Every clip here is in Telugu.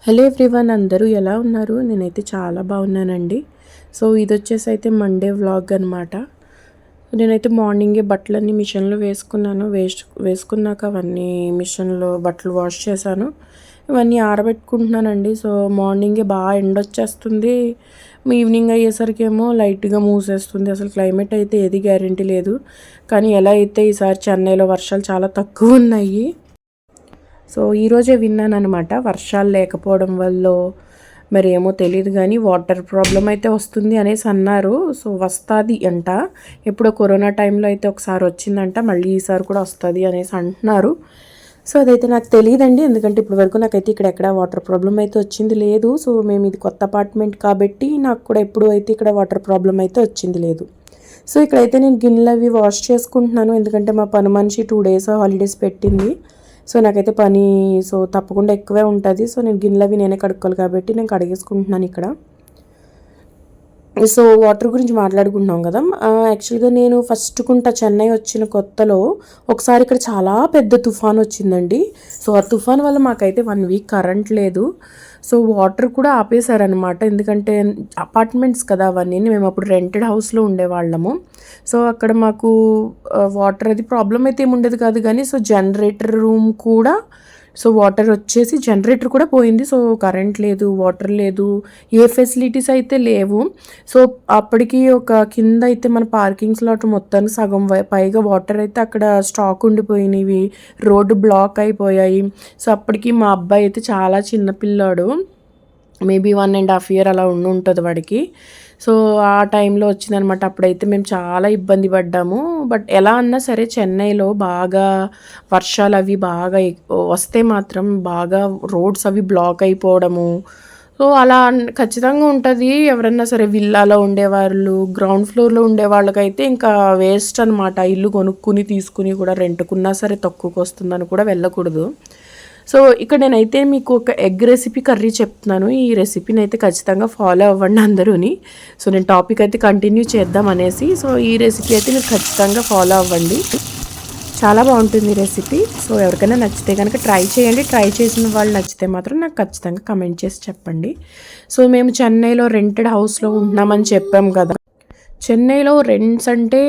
హలో ఎవ్రీవన్, అందరూ ఎలా ఉన్నారు? నేనైతే చాలా బాగున్నానండి. సో ఇది వచ్చేసి అయితే మండే వ్లాగ్ అనమాట. నేనైతే మార్నింగే బట్టలన్నీ మిషన్లో వేసుకున్నాక అవన్నీ మిషన్లో బట్టలు వాష్ చేశాను. ఇవన్నీ ఆరబెట్టుకుంటున్నానండి. సో మార్నింగే బాగా ఎండొచ్చేస్తుంది, ఈవినింగ్ అయ్యేసరికి ఏమో లైట్గా మూసేస్తుంది. అసలు క్లైమేట్ అయితే ఏది గ్యారెంటీ లేదు. కానీ ఎలా అయితే ఈసారి చెన్నైలో వర్షాలు చాలా తక్కువ ఉన్నాయి. సో ఈరోజే విన్నాను అనమాట, వర్షాలు లేకపోవడం వల్ల మరి ఏమో తెలియదు కానీ వాటర్ ప్రాబ్లం అయితే వస్తుంది అనేసి అన్నారు. సో వస్తుంది అంట. ఎప్పుడో కరోనా టైంలో అయితే ఒకసారి వచ్చిందంట, మళ్ళీ ఈసారి కూడా వస్తుంది అనేసి అంటున్నారు. సో అదైతే నాకు తెలియదండి, ఎందుకంటే ఇప్పటి వరకు నాకైతే ఇక్కడ ఎక్కడ వాటర్ ప్రాబ్లం అయితే వచ్చింది లేదు. సో మేము ఇది కొత్త అపార్ట్మెంట్ కాబట్టి నాకు కూడా ఎప్పుడు అయితే ఇక్కడ వాటర్ ప్రాబ్లం అయితే వచ్చింది లేదు. సో ఇక్కడైతే నేను గిన్నెలు అవి వాష్ చేసుకుంటున్నాను, ఎందుకంటే మా పని మనిషి 2 days హాలిడేస్ పెట్టింది. సో నాకైతే పని తప్పకుండా ఎక్కువే ఉంటుంది. సో నేను గిన్నెలు అవి నేనే కడుక్కోవాలి కాబట్టి నేను కడిగేసుకుంటున్నాను ఇక్కడ. సో వాటర్ గురించి మాట్లాడుకుంటున్నాం కదా. యాక్చువల్గా నేను చెన్నై వచ్చిన కొత్తలో ఒకసారి ఇక్కడ చాలా పెద్ద తుఫాన్ వచ్చిందండి. సో ఆ తుఫాన్ వల్ల మాకైతే 1 week కరెంట్ లేదు. సో వాటర్ కూడా ఆపేశారనమాట, ఎందుకంటే అపార్ట్మెంట్స్ కదా అవన్నీ. మేము అప్పుడు రెంటెడ్ హౌస్లో ఉండేవాళ్ళము. సో అక్కడ మాకు వాటర్ అది ప్రాబ్లం అయితే ఏమి ఉండేది కాదు, కానీ సో జనరేటర్ రూమ్ కూడా సో వాటర్ వచ్చేసి జనరేటర్ కూడా పోయింది. సో కరెంట్ లేదు, వాటర్ లేదు, ఏ ఫెసిలిటీస్ అయితే లేవు. సో అప్పటికి ఒక కింద అయితే మన పార్కింగ్ స్లాట్ మొత్తానికి సగం పైగా వాటర్ అయితే అక్కడ స్టాక్ ఉండిపోయినవి, రోడ్డు బ్లాక్ అయిపోయాయి. సో అప్పటికి మా అబ్బాయి అయితే చాలా చిన్నపిల్లాడు, మేబీ 1.5 years అలా ఉంటుంది వాడికి. సో ఆ టైంలో వచ్చిందనమాట. అప్పుడైతే మేము చాలా ఇబ్బంది పడ్డాము. బట్ ఎలా అన్నా సరే చెన్నైలో బాగా వర్షాలు అవి బాగా వస్తే మాత్రం బాగా రోడ్స్ అవి బ్లాక్ అయిపోవడము, సో అలా ఖచ్చితంగా ఉంటుంది. ఎవరన్నా సరే విల్లాలో ఉండేవాళ్ళు, గ్రౌండ్ ఫ్లోర్లో ఉండే వాళ్ళకైతే ఇంకా వేస్ట్ అనమాట. ఇల్లు కొనుక్కుని తీసుకుని కూడా రెంట్కున్నా సరే తక్కువకి వస్తుందని కూడా వెళ్ళకూడదు. సో ఇక్కడ నేనైతే మీకు ఒక ఎగ్ రెసిపీ కర్రీ చెప్తున్నాను. ఈ రెసిపీని అయితే ఖచ్చితంగా ఫాలో అవ్వండి అందరూని. సో నేను టాపిక్ అయితే కంటిన్యూ చేద్దాం అనేసి, సో ఈ రెసిపీ అయితే మీరు ఖచ్చితంగా ఫాలో అవ్వండి, చాలా బాగుంటుంది ఈ రెసిపీ. సో ఎవరికైనా నచ్చితే కనుక ట్రై చేయండి. ట్రై చేసిన వాళ్ళు నచ్చితే మాత్రం నాకు ఖచ్చితంగా కమెంట్ చేసి చెప్పండి. సో మేము చెన్నైలో రెంటెడ్ హౌస్లో ఉంటున్నామని చెప్పాం కదా. చెన్నైలో రెంట్స్ అంటే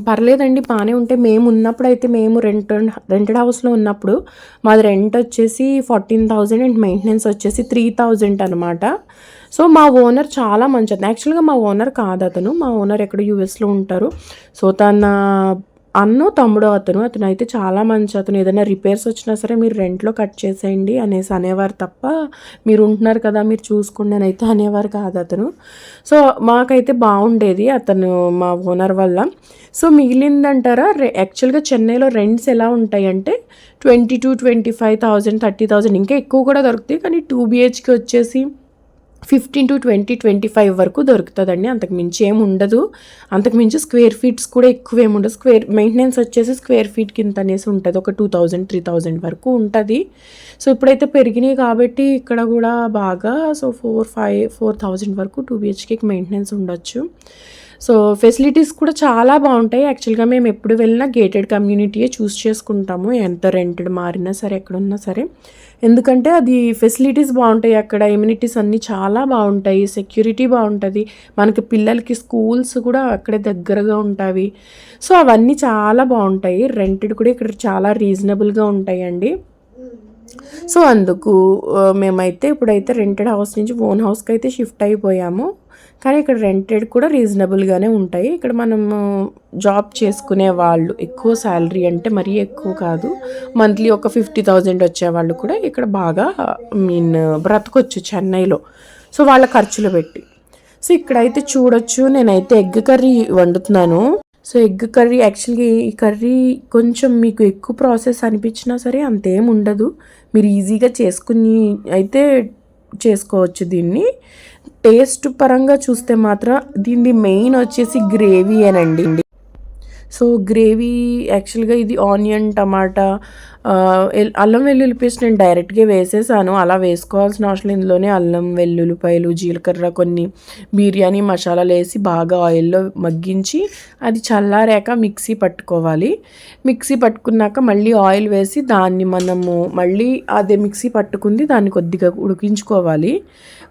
పర్లేదండి, బాగానే ఉంటాయి. మేము ఉన్నప్పుడు అయితే మేము రెంటెడ్ హౌస్లో ఉన్నప్పుడు మాది రెంట్ వచ్చేసి 14,000 అండ్ మెయింటెనెన్స్ వచ్చేసి 3,000 అనమాట. సో మా ఓనర్ చాలా మంచిది. యాక్చువల్గా మా ఓనర్ కాదు అతను, మా ఓనర్ ఎక్కడ యూఎస్లో ఉంటారు. సో తన తమ్ముడు అతను అయితే చాలా మంచి అతను. ఏదైనా రిపేర్స్ వచ్చినా సరే మీరు రెంట్లో కట్ చేసేయండి అనేసి అనేవారు తప్ప, మీరు ఉంటున్నారు కదా మీరు చూసుకోండి అని అయితే అనేవారు కాదు అతను. సో మాకైతే బాగుండేది అతను, మా ఓనర్ వల్ల. సో మిగిలిందంటారా, యాక్చువల్గా చెన్నైలో రెంట్స్ ఎలా ఉంటాయంటే 22,000-25,000 30,000 ఇంకా ఎక్కువ కూడా దొరుకుతాయి. కానీ 2 BHK వచ్చేసి 15-20-25 వరకు దొరుకుతుందండి. అంతకుమించి ఏమి ఉండదు. అంతకుమించి స్క్వేర్ ఫీట్స్ కూడా ఎక్కువ ఏమి ఉండదు. మెయింటెనెన్స్ వచ్చేసి స్క్వేర్ ఫీట్ కింద అనేసి ఉంటుంది, ఒక 2,000-3,000 వరకు ఉంటుంది. సో ఇప్పుడైతే పెరిగినాయి కాబట్టి ఇక్కడ కూడా బాగా సో 4,000 వరకు 2 BHKకి మెయింటెనెన్స్ ఉండొచ్చు. సో ఫెసిలిటీస్ కూడా చాలా బాగుంటాయి. యాక్చువల్గా మేము ఎప్పుడు వెళ్ళినా గేటెడ్ కమ్యూనిటీయే చూస్ చేసుకుంటాము, ఎంత రెంటెడ్ మారినా సరే ఎక్కడున్నా సరే, ఎందుకంటే అది ఫెసిలిటీస్ బాగుంటాయి. అక్కడ ఎమ్యూనిటీస్ అన్నీ చాలా బాగుంటాయి, సెక్యూరిటీ బాగుంటుంది, మనకి పిల్లలకి స్కూల్స్ కూడా అక్కడే దగ్గరగా ఉంటాయి. సో అవన్నీ చాలా బాగుంటాయి. రెంటెడ్ కూడా ఇక్కడ చాలా రీజనబుల్గా ఉంటాయండి. సో అందుకు మేమైతే ఇప్పుడైతే రెంటెడ్ హౌస్ నుంచి ఓన్ హౌస్కి అయితే షిఫ్ట్ అయిపోయాము. కానీ ఇక్కడ రెంటెడ్ కూడా రీజనబుల్గానే ఉంటాయి. ఇక్కడ మనము జాబ్ చేసుకునే వాళ్ళు, ఎక్కువ శాలరీ అంటే మరీ ఎక్కువ కాదు, మంత్లీ ఒక 50,000 వచ్చేవాళ్ళు కూడా ఇక్కడ బాగా బ్రతకొచ్చు చెన్నైలో, సో వాళ్ళ ఖర్చులు పెట్టి. సో ఇక్కడైతే చూడొచ్చు, నేనైతే ఎగ్ కర్రీ వండుతున్నాను. సో ఎగ్ కర్రీ యాక్చువల్గా ఈ కర్రీ కొంచెం మీకు ఎక్కువ ప్రాసెస్ అనిపించినా సరే అంతేం ఉండదు, మీరు ఈజీగా చేసుకుని అయితే చేసుకోవచ్చు. దీన్ని టేస్ట్ పరంగా చూస్తే మాత్రం దీన్ని మెయిన్ వచ్చేసి గ్రేవీ అనండి. సో గ్రేవీ యాక్చువల్గా ఇది ఆనియన్, టమాటా అల్లం వెల్లుల్లి పేస్ట్ నేను డైరెక్ట్గా వేసేసాను. అలా వేసుకోవాల్సిన అవసరం ఇందులోనే అల్లం వెల్లుల్లిపాయలు జీలకర్ర కొన్ని బిర్యానీ మసాలాలు వేసి బాగా ఆయిల్లో మగ్గించి అది చల్లారాక మిక్సీ పట్టుకోవాలి. మిక్సీ పట్టుకున్నాక మళ్ళీ ఆయిల్ వేసి దాన్ని మనము మళ్ళీ అదే మిక్సీ పట్టుకుంది దాన్ని కొద్దిగా ఉడికించుకోవాలి.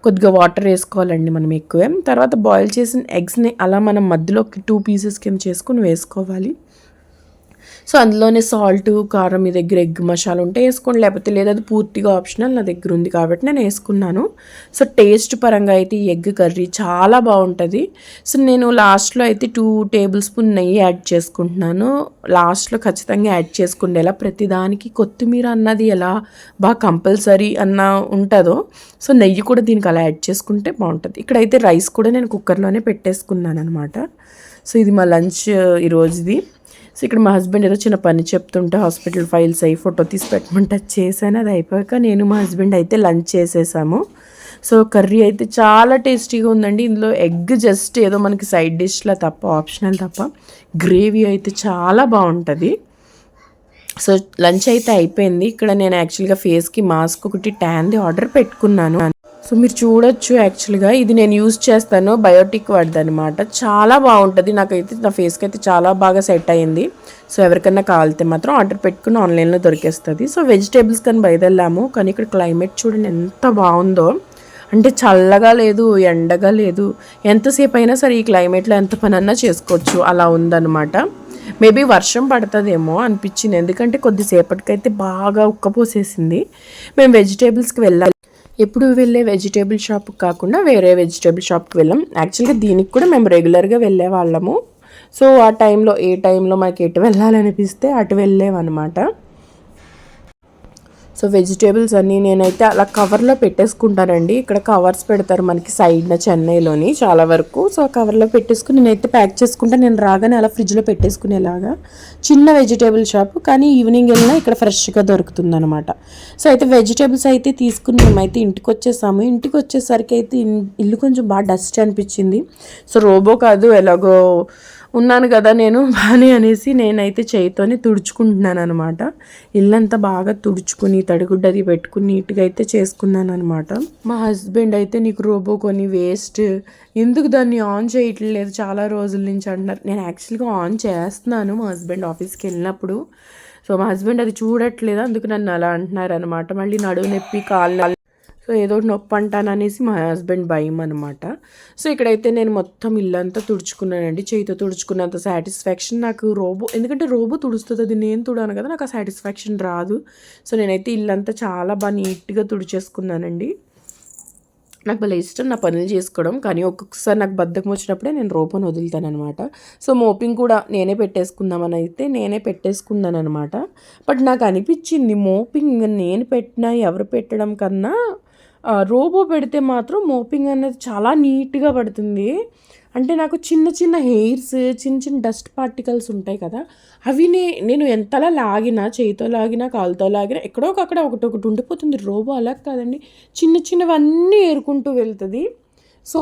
కొద్దిగా వాటర్ వేసుకోవాలండి మనం ఎక్కువే. తర్వాత బాయిల్ చేసిన ఎగ్స్ని అలా మనం మధ్యలోకి 2 పీసెస్ కింద చేసుకుని వేసుకోవాలి. సో అందులోనే సాల్ట్ కారం మీ దగ్గర ఎగ్ మసాలా ఉంటే వేసుకోండి, లేకపోతే లేదా అది పూర్తిగా ఆప్షనల్. నా దగ్గర ఉంది కాబట్టి నేను వేసుకున్నాను. సో టేస్ట్ పరంగా అయితే ఈ ఎగ్ కర్రీ చాలా బాగుంటుంది. సో నేను లాస్ట్లో అయితే 2 టేబుల్ స్పూన్ నెయ్యి యాడ్ చేసుకుంటున్నాను. లాస్ట్లో ఖచ్చితంగా యాడ్ చేసుకుండేలా ప్రతిదానికి కొత్తిమీర అన్నది ఎలా బాగా కంపల్సరీ అన్న ఉంటుందో సో నెయ్యి కూడా దీనికి అలా యాడ్ చేసుకుంటే బాగుంటుంది. ఇక్కడైతే రైస్ కూడా నేను కుక్కర్లోనే పెట్టేసుకున్నాను అనమాట. సో ఇది మా లంచ్ ఈరోజుది. సో ఇక్కడ మా హస్బెండ్ ఏదో చిన్న పని చెప్తుంటే హాస్పిటల్ ఫైల్స్ అయ్యి ఫోటో తీసి పెట్టమంటే చేశాను. అది అయిపోయాక నేను మా హస్బెండ్ అయితే లంచ్ చేసేసాము. సో కర్రీ అయితే చాలా టేస్టీగా ఉందండి. ఇందులో ఎగ్ జస్ట్ ఏదో మనకి సైడ్ డిష్లా తప్ప ఆప్షనల్ తప్ప గ్రేవీ అయితే చాలా బాగుంటుంది. సో లంచ్ అయితే అయిపోయింది. ఇక్కడ నేను యాక్చువల్గా ఫేస్కి మాస్క్ ఒకటి ట్యాన్ది ఆర్డర్ పెట్టుకున్నాను. సో మీరు చూడొచ్చు, యాక్చువల్గా ఇది నేను యూజ్ చేస్తాను, బయోటిక్ వాడిది అనమాట. చాలా బాగుంటుంది. నాకైతే నా ఫేస్కి అయితే చాలా బాగా సెట్ అయ్యింది. సో ఎవరికన్నా కావాలితే మాత్రం ఆర్డర్ పెట్టుకుని ఆన్లైన్లో దొరికేస్తుంది. సో వెజిటేబుల్స్ కానీ బయలుదేరాము, కానీ ఇక్కడ క్లైమేట్ చూడండి ఎంత బాగుందో. అంటే చల్లగా లేదు, ఎండగా లేదు, ఎంతసేపు అయినా సరే ఈ క్లైమేట్లో ఎంత పని అన్నా చేసుకోవచ్చు, అలా ఉందన్నమాట. మేబీ వర్షం పడుతుందేమో అనిపించింది, ఎందుకంటే కొద్దిసేపటికైతే బాగా ఉక్కపోసేసింది. మేము వెజిటేబుల్స్కి వెళ్ళాలి. ఎప్పుడు వెళ్ళే వెజిటేబుల్ షాప్కి కాకుండా వేరే వెజిటేబుల్ షాప్కి వెళ్ళాం. యాక్చువల్గా దీనికి కూడా మేము రెగ్యులర్గా వెళ్ళే వాళ్ళము. సో ఆ టైంలో ఏ టైంలో మనకి ఎటు వెళ్ళాలనిపిస్తే అటు వెళ్ళేవన్నమాట. సో వెజిటేబుల్స్ అన్నీ నేనైతే అలా కవర్లో పెట్టేసుకుంటానండి. ఇక్కడ కవర్స్ పెడతారు మనకి సైడ్న చెన్నైలోని చాలా వరకు. సో ఆ కవర్లో పెట్టేసుకుని నేనైతే ప్యాక్ చేసుకుంటా. నేను రాగానే అలా ఫ్రిడ్జ్లో పెట్టేసుకునేలాగా చిన్న వెజిటేబుల్ షాప్, కానీ ఈవినింగ్ వెళ్ళినా ఇక్కడ ఫ్రెష్గా దొరుకుతుంది అనమాట. సో అయితే వెజిటేబుల్స్ అయితే తీసుకుని మేమైతే ఇంటికి వచ్చేసాము. ఇంటికి వచ్చేసరికి అయితే ఇల్లు కొంచెం బాగా డస్ట్ అనిపించింది. సో రోబో కాదు ఎలాగో ఉన్నాను కదా నేను బాగానే అనేసి నేనైతే చేయితోనే తుడుచుకుంటున్నాను అనమాట. ఇల్లంతా బాగా తుడుచుకుని తడిగుడ్డది పెట్టుకుని నీట్గా అయితే చేసుకున్నాను అనమాట. మా హస్బెండ్ అయితే నీకు రోబో కొని వేస్ట్, ఎందుకు దాన్ని ఆన్ చేయట్లేదు చాలా రోజుల నుంచి అంటున్నారు. నేను యాక్చువల్గా ఆన్ చేస్తున్నాను మా హస్బెండ్ ఆఫీస్కి వెళ్ళినప్పుడు. సో మా హస్బెండ్ అది చూడట్లేదు, అందుకు నన్ను అలా అంటున్నారు అనమాట. మళ్ళీ నడువు నొప్పి కాళ్ళు సో ఏదో నొప్పి అంటాననేసి మా హస్బెండ్ భయం అనమాట. సో ఇక్కడైతే నేను మొత్తం ఇల్లంతా తుడుచుకున్నానండి. చేయితో తుడుచుకున్నంత సాటిస్ఫాక్షన్ నాకు రోబో, ఎందుకంటే రోబో తుడుస్తుంది, అది నేను తుడాను కదా, నాకు ఆ సాటిస్ఫాక్షన్ రాదు. సో నేనైతే ఇల్లంతా చాలా బాగా నీట్గా తుడిచేసుకున్నానండి. నాకు భలే ఇష్టం నా పనులు చేసుకోవడం, కానీ ఒక్కొక్కసారి నాకు బద్ధకం వచ్చినప్పుడే నేను రోబోని వదులుతాను అనమాట. సో మోపింగ్ కూడా నేనే పెట్టేసుకుందామని అయితే నేనే పెట్టేసుకున్నాను అనమాట. బట్ నాకు అనిపించింది మోపింగ్ నేను పెట్టినా ఎవరు పెట్టడం కన్నా రోబో పెడితే మాత్రం మోపింగ్ అనేది చాలా నీట్గా పడుతుంది. అంటే నాకు చిన్న చిన్న హెయిర్స్, చిన్న చిన్న డస్ట్ పార్టికల్స్ ఉంటాయి కదా, అవి నేను ఎంతలా లాగినా, చేయితో లాగినా కాలుతో లాగినా ఎక్కడో అక్కడ ఒకటి ఉండిపోతుంది. రోబో అలా కాదండి, చిన్న చిన్నవన్నీ ఏరుకుంటూ వెళ్తుంది. సో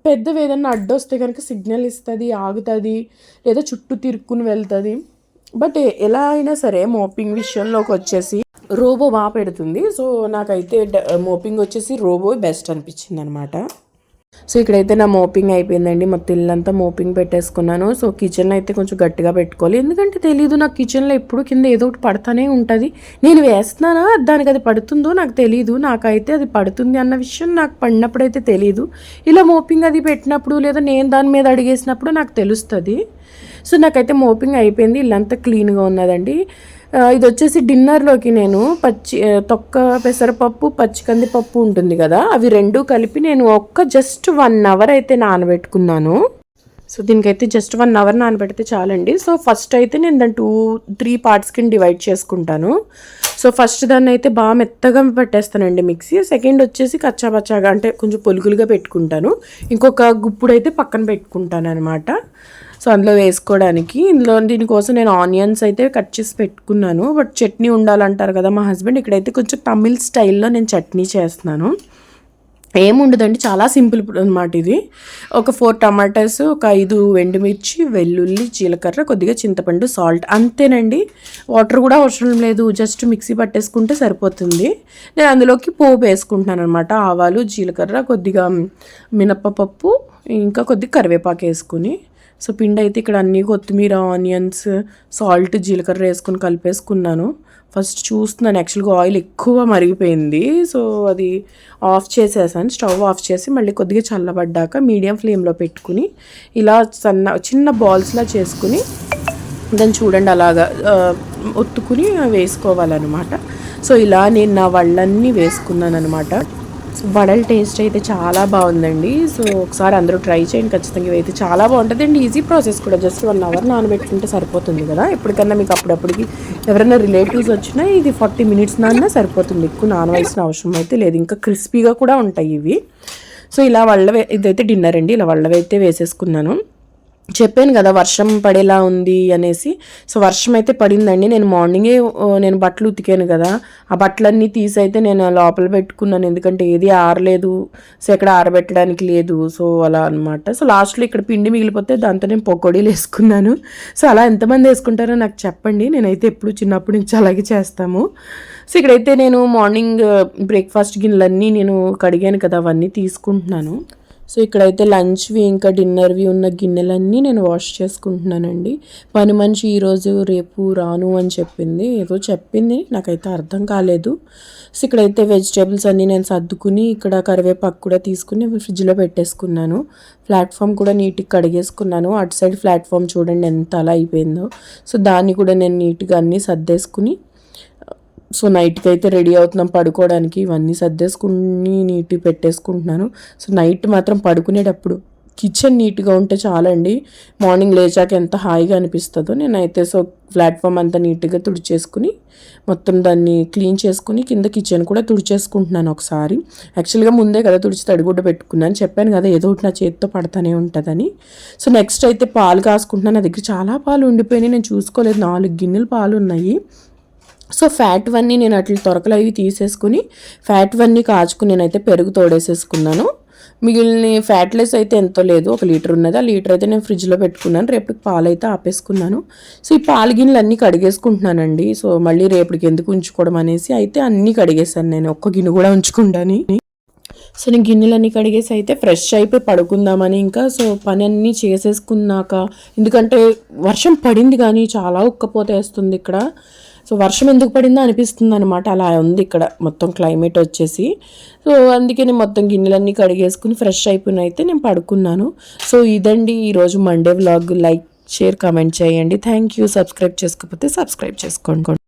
పెద్దవి ఏదన్నా అడ్డొస్తే కనుక సిగ్నల్ ఇస్తుంది, ఆగుతుంది, లేదా చుట్టూ తిరుక్కుని వెళ్తుంది. బట్ ఎలా అయినా సరే మోపింగ్ విషయంలోకి వచ్చేసి రోబో బాగా పెడుతుంది. సో నాకైతే మోపింగ్ వచ్చేసి రోబో బెస్ట్ అనిపించింది అనమాట. సో ఇక్కడైతే నా మోపింగ్ అయిపోయిందండి. మొత్తం ఇల్లంతా మోపింగ్ పెట్టేసుకున్నాను. సో కిచెన్ అయితే కొంచెం గట్టిగా పెట్టుకోవాలి, ఎందుకంటే తెలీదు నాకు కిచెన్లో ఎప్పుడు కింద ఏదో ఒకటి పడుతూనే ఉంటుంది. నేను వేస్తున్నానా దానికి అది పడుతుందో నాకు తెలీదు. నాకైతే అది పడుతుంది అన్న విషయం నాకు పడినప్పుడైతే తెలీదు. ఇలా మోపింగ్ అది పెట్టినప్పుడు లేదా నేను దాని మీద అడిగేసినప్పుడు నాకు తెలుస్తుంది. సో నాకైతే మోపింగ్ అయిపోయింది, ఇల్లంతా క్లీన్గా ఉన్నదండి. ఇది వచ్చేసి డిన్నర్లోకి నేను తొక్క పెసరపప్పు, పచ్చికందిపప్పు ఉంటుంది కదా, అవి రెండు కలిపి నేను జస్ట్ 1 అవర్ అయితే నానబెట్టుకున్నాను. సో దీనికైతే జస్ట్ 1 అవర్ నానబెడితే చాలండి. సో ఫస్ట్ అయితే నేను దాన్ని 2-3 పార్ట్స్ కింద డివైడ్ చేసుకుంటాను. సో ఫస్ట్ దాన్ని అయితే బాగా మెత్తగా పెట్టేస్తానండి మిక్సీ. సెకండ్ వచ్చేసి కచ్చాపచ్చాగా అంటే కొంచెం పొలుగులుగా పెట్టుకుంటాను. ఇంకొక గుప్పుడు అయితే పక్కన పెట్టుకుంటాను అనమాట. సో అందులో వేసుకోవడానికి దీనికోసం నేను ఆనియన్స్ అయితే కట్ చేసి పెట్టుకున్నాను. బట్ చట్నీ ఉండాలంటారు కదా మా హస్బెండ్, ఇక్కడైతే కొంచెం తమిళ్ స్టైల్లో నేను చట్నీ చేస్తున్నాను. ఏముండదండి, చాలా సింపుల్ అనమాట ఇది. ఒక 4 టమాటాస్, ఒక 5 ఎండుమిర్చి, వెల్లుల్లి, జీలకర్ర, కొద్దిగా చింతపండు, సాల్ట్, అంతేనండి. వాటర్ కూడా అవసరం లేదు, జస్ట్ మిక్సీ పట్టేసుకుంటే సరిపోతుంది. నేను అందులోకి పోపు వేసుకుంటున్నాను అనమాట. ఆవాలు, జీలకర్ర, కొద్దిగా మినప్పప్పు, ఇంకా కొద్దిగా కరివేపాకు వేసుకుని, సో పిండి అయితే ఇక్కడ అన్నీ కొత్తిమీర, ఆనియన్స్, సాల్ట్, జీలకర్ర వేసుకుని కలిపేసుకున్నాను. ఫస్ట్ చూస్తున్నాను, యాక్చువల్గా ఆయిల్ ఎక్కువ మరిగిపోయింది. సో అది ఆఫ్ చేసేసాను, స్టవ్ ఆఫ్ చేసి మళ్ళీ కొద్దిగా చల్లబడ్డాక మీడియం ఫ్లేమ్లో పెట్టుకుని ఇలా చిన్న బాల్స్లా చేసుకుని దాన్ని చూడండి అలాగా ఒత్తుకుని వేసుకోవాలన్నమాట. సో ఇలా నేను నా వళ్ళన్నీ వేసుకున్నాను అనమాట. సో వడల టేస్ట్ అయితే చాలా బాగుందండి. సో ఒకసారి అందరూ ట్రై చేయండి ఖచ్చితంగా. ఇవైతే చాలా బాగుంటుంది అండి, ఈజీ ప్రాసెస్ కూడా. జస్ట్ 1 అవర్ నానబెట్టుకుంటే సరిపోతుంది కదా. ఎప్పటికన్నా మీకు అప్పుడప్పటికి ఎవరైనా రిలేటివ్స్ వచ్చినా ఇది 40 మినిట్స్ నాన్న సరిపోతుంది, ఎక్కువ నానవలసిన అవసరం అయితే లేదు. ఇంకా క్రిస్పీగా కూడా ఉంటాయి ఇవి. సో ఇలా ఇదైతే డిన్నర్ అండి, ఇలా వళ్ళవైతే వేసేసుకున్నాను. చెప్పాను కదా వర్షం పడేలా ఉంది అనేసి. సో వర్షం అయితే పడిందండి. నేను మార్నింగే నేను బట్టలు ఉతికాను కదా, ఆ బట్టలన్నీ తీసి అయితే నేను లోపల పెట్టుకున్నాను, ఎందుకంటే ఏది ఆరలేదు. సో ఎక్కడ ఆరబెట్టడానికి లేదు, సో అలా అనమాట. సో లాస్ట్లో ఇక్కడ పిండి మిగిలిపోతే దాంతో నేను పకోడీలు వేసుకున్నాను. సో అలా ఎంతమంది వేసుకుంటారో నాకు చెప్పండి, నేనైతే ఎప్పుడు చిన్నప్పటి నుంచి అలాగే చేస్తాము. సో ఇక్కడైతే నేను మార్నింగ్ బ్రేక్ఫాస్ట్ గిన్నెలన్నీ నేను కడిగాను కదా, అవన్నీ తీసుకుంటున్నాను. సో ఇక్కడైతే లంచ్వి ఇంకా డిన్నర్వి ఉన్న గిన్నెలన్నీ నేను వాష్ చేసుకుంటున్నానండి. పని మనిషి ఈరోజు రేపు రాను అని చెప్పింది, ఏదో చెప్పింది, నాకైతే అర్థం కాలేదు. సో ఇక్కడైతే వెజిటేబుల్స్ అన్నీ నేను సర్దుకుని ఇక్కడ కరివేపాకు కూడా తీసుకుని ఫ్రిడ్జ్లో పెట్టేసుకున్నాను. ప్లాట్ఫామ్ కూడా నీట్గా కడిగేసుకున్నాను. అటు సైడ్ ప్లాట్ఫామ్ చూడండి ఎంత అలా అయిపోయిందో. సో దాన్ని కూడా నేను నీట్గా అన్నీ సర్దేసుకుని, సో నైట్కి అయితే రెడీ అవుతున్నాం పడుకోవడానికి. ఇవన్నీ సర్దేసుకుని నీట్గా పెట్టేసుకుంటున్నాను. సో నైట్ మాత్రం పడుకునేటప్పుడు కిచెన్ నీట్గా ఉంటే చాలండి, మార్నింగ్ లేచాక ఎంత హాయిగా అనిపిస్తుందో. నేనైతే సో ప్లాట్ఫామ్ అంతా నీట్గా తుడిచేసుకుని మొత్తం దాన్ని క్లీన్ చేసుకుని కింద కిచెన్ కూడా తుడిచేసుకుంటున్నాను ఒకసారి. యాక్చువల్గా ముందే కదా తుడిచి తడిగుడ్డ పెట్టుకున్నాను, చెప్పాను కదా ఏదో ఒకటి నా చేతితో పడతానే ఉంటుందని. సో నెక్స్ట్ అయితే పాలు కాసుకుంటున్నాను. నా దగ్గర చాలా పాలు ఉండిపోయినాయి, నేను చూసుకోలేదు, 4 గిన్నెలు పాలు ఉన్నాయి. సో ఫ్యాట్వన్నీ నేను అట్లా తొరకలు అవి తీసేసుకుని ఫ్యాట్వన్నీ కాచుకుని నేనైతే పెరుగు తోడేసేసుకున్నాను. మిగిలిన ఫ్యాట్లెస్ అయితే ఎంతో లేదు, 1 లీటర్ ఉన్నది. ఆ లీటర్ అయితే నేను ఫ్రిడ్జ్లో పెట్టుకున్నాను, రేపటికి పాలు అయితే ఆపేసుకున్నాను. సో ఈ పాలు గిన్నెలు అన్నీ కడిగేసుకుంటున్నానండి. సో మళ్ళీ రేపటికి ఎందుకు ఉంచుకోవడం అనేసి అయితే అన్నీ కడిగేసాను, నేను ఒక్క గిన్నె కూడా ఉంచుకుంటాను. సో నేను గిన్నెలన్నీ కడిగేసి అయితే ఫ్రెష్ అయిపోయి పడుకుందామని ఇంకా సో పని అన్నీ చేసేసుకున్నాక, ఎందుకంటే వర్షం పడింది కానీ చాలా ఉక్కపోతేస్తుంది ఇక్కడ. సో వర్షం ఎందుకు పడిందో అనిపిస్తుంది అనమాట, అలా ఉంది ఇక్కడ మొత్తం క్లైమేట్ వచ్చేసి. సో అందుకే నేను మొత్తం గిన్నెలన్నీ కడిగేసుకుని ఫ్రెష్ అయిపోయిన అయితే నేను పడుకున్నాను. సో ఇదండి ఈరోజు Monday vlog. Like, share, comment చేయండి. Thank you. సబ్స్క్రైబ్ చేసుకోకపోతే సబ్స్క్రైబ్ చేసుకోండి.